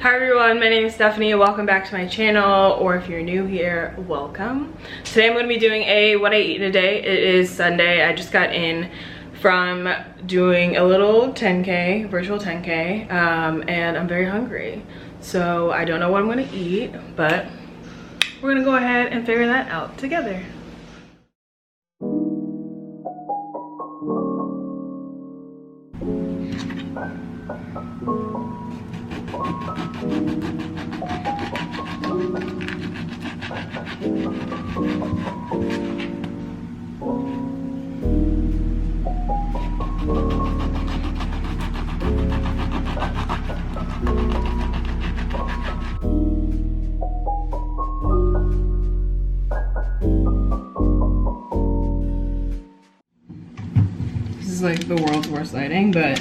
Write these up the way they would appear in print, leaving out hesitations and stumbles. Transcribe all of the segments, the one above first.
Hi everyone, my name is Stephanie. Welcome back to my channel, or if you're new here, welcome. Today I'm going to be doing a what I eat in a day. It is Sunday. I just got in from doing a little 10K, virtual 10K, and I'm very hungry. So I don't know what I'm going to eat, but we're going to go ahead and figure that out together. This is like the world's worst lighting, but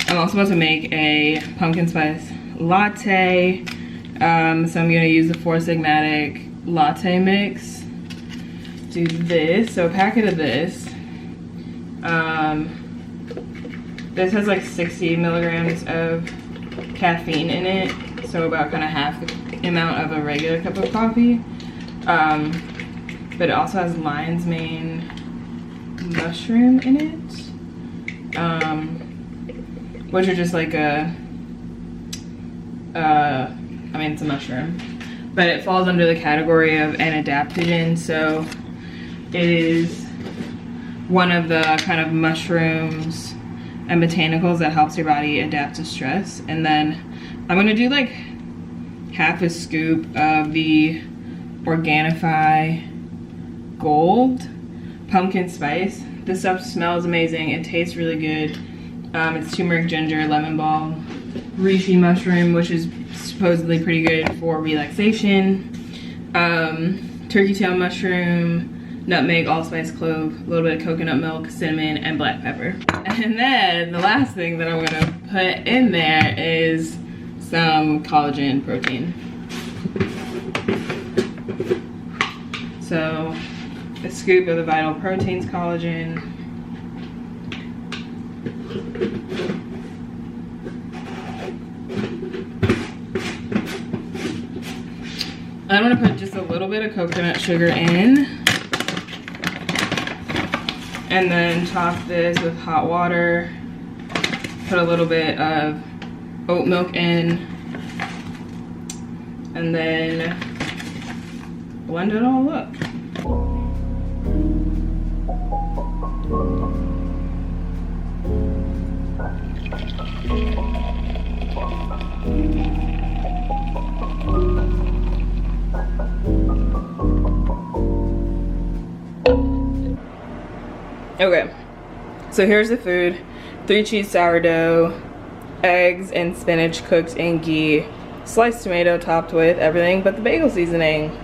I'm also about to make a pumpkin spice latte. So I'm gonna use the Four Sigmatic latte mix. Do this, so a packet of this. This has like 60 milligrams of caffeine in it, so about kind of half the amount of a regular cup of coffee. But it also has lion's mane mushroom in it, which are just like I mean, it's a mushroom, but it falls under the category of an adaptogen, so it is one of the kind of mushrooms and botanicals that helps your body adapt to stress. And then I'm gonna do like half a scoop of the Organifi Gold pumpkin spice. This stuff smells amazing. It tastes really good. It's turmeric, ginger, lemon balm, reishi mushroom, which is supposedly pretty good for relaxation, turkey tail mushroom, nutmeg, allspice, clove, a little bit of coconut milk, cinnamon, and black pepper. And then the last thing that I'm gonna put in there is some collagen protein. So a scoop of the Vital Proteins collagen. I'm gonna put just a little bit of coconut sugar in, and then top this with hot water. Put a little bit of oat milk in, and then blend it all up. Okay, so here's the food. 3 cheese sourdough, eggs and spinach cooked in ghee, sliced tomato topped with everything but the bagel seasoning.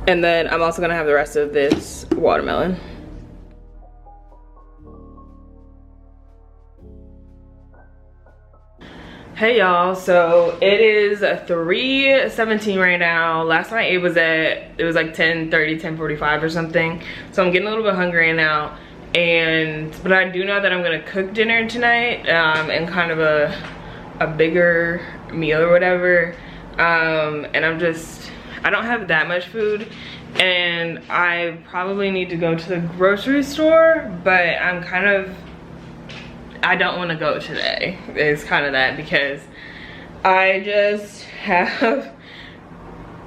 And then I'm also gonna have the rest of this watermelon. Hey y'all, so it is 3:17 right now. Last night it was like 10:30, 10:45 or something. So I'm getting a little bit hungry now. But I do know that I'm gonna cook dinner tonight, and kind of a bigger meal or whatever. And I don't have that much food, and I probably need to go to the grocery store, but I don't want to go today. It's kind of that, because I just have,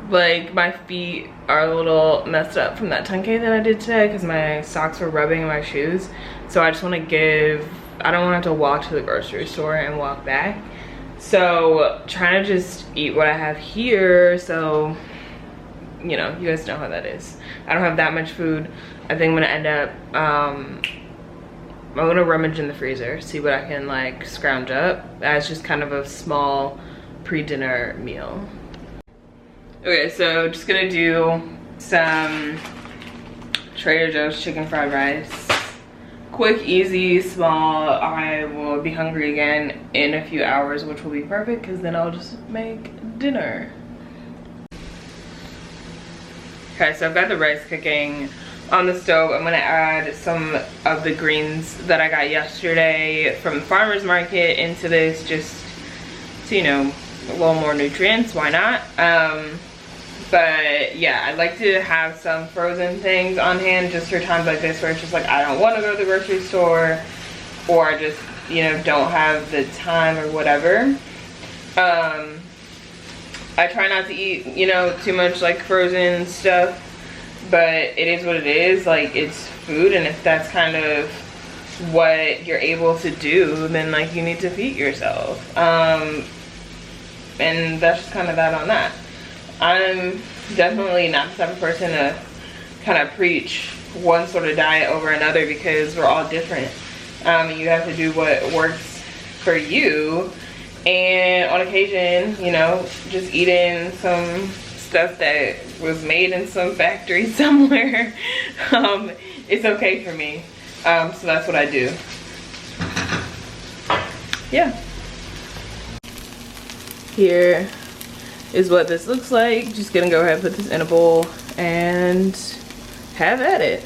like, my feet are a little messed up from that 10K that I did today because my socks were rubbing in my shoes. So I just want to I don't want to have to walk to the grocery store and walk back. So trying to just eat what I have here. So, you know, you guys know how that is. I don't have that much food. I think I'm gonna end up, I'm gonna rummage in the freezer, see what I can like scrounge up as just kind of a small pre-dinner meal. Okay, so just gonna do some Trader Joe's chicken fried rice. Quick, easy, small. I will be hungry again in a few hours, which will be perfect because then I'll just make dinner. Okay, so I've got the rice cooking on the stove. I'm gonna add some of the greens that I got yesterday from the farmer's market into this, just So, you know, a little more nutrients, why not? But yeah, I'd like to have some frozen things on hand just for times like this where it's just like I don't want to go to the grocery store, or I just, you know, don't have the time or whatever. I try not to eat, you know, too much like frozen stuff, but it is what it is. Like, it's food, and if that's kind of what you're able to do, then like you need to feed yourself. And that's just kind of that on that. I'm definitely not the type of person to kind of preach one sort of diet over another, because we're all different. You have to do what works for you, and on occasion, you know, just eating some stuff that was made in some factory somewhere, it's okay for me. So that's what I do. Yeah. Here is what this looks like. Just gonna go ahead and put this in a bowl and have at it.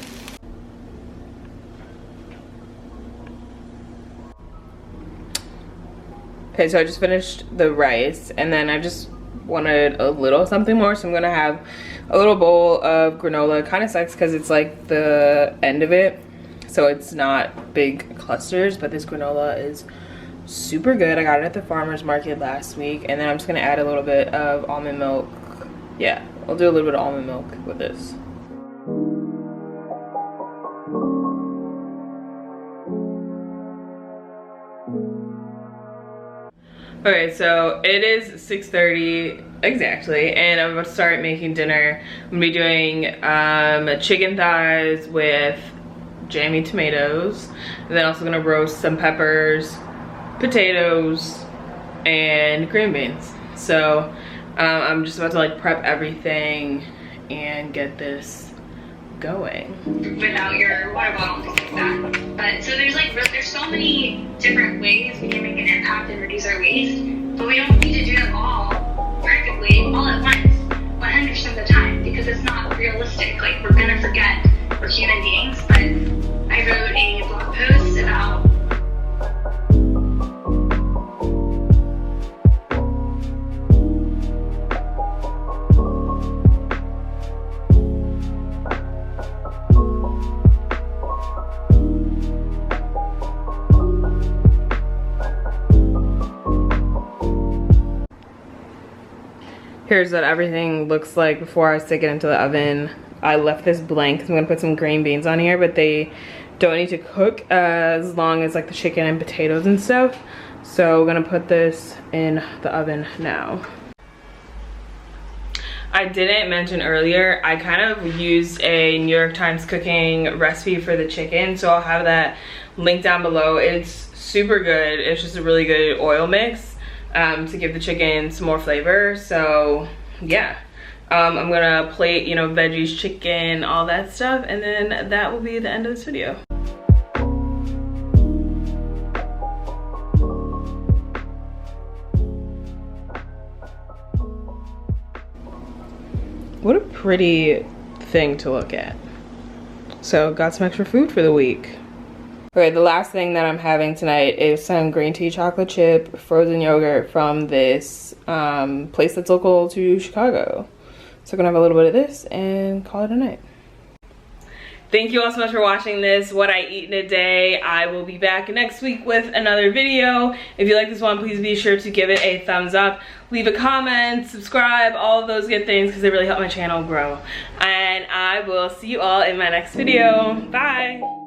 Okay, so I just finished the rice, and then I just wanted a little something more, so I'm gonna have a little bowl of granola. Kind of sucks because it's like the end of it, so it's not big clusters, but this granola is super good. I got it at the farmer's market last week, and then I'm just gonna add a little bit of almond milk. Yeah, I'll do a little bit of almond milk with this. Okay, so it is 6:30 exactly, and I'm about to start making dinner. I'm gonna be doing chicken thighs with jammy tomatoes, and then also gonna roast some peppers, potatoes, and green beans. So I'm just about to like prep everything and get this going. Without your water bottle and things like that. But so there's so many different ways we can make an impact and reduce our waste, but we don't need to do them all perfectly all at once 100% of the time, because it's not realistic. Like, we're gonna forget, we're human beings. But I wrote a blog post about Here's what everything looks like before I stick it into the oven. I left this blank. I'm gonna put some green beans on here, but they don't need to cook as long as like the chicken and potatoes and stuff. So we're gonna put this in the oven now. I didn't mention earlier, I kind of used a New York Times cooking recipe for the chicken, so I'll have that linked down below. It's super good. It's just a really good oil mix to give the chicken some more flavor. So yeah, I'm gonna plate, you know, veggies, chicken, all that stuff, and then that will be the end of this video. What a pretty thing to look at. So got some extra food for the week. Okay, the last thing that I'm having tonight is some green tea chocolate chip frozen yogurt from this place that's local to Chicago. So I'm gonna have a little bit of this and call it a night. Thank you all so much for watching this, what I eat in a day. I will be back next week with another video. If you like this one, please be sure to give it a thumbs up. Leave a comment, subscribe, all of those good things, because they really help my channel grow. And I will see you all in my next video. Bye.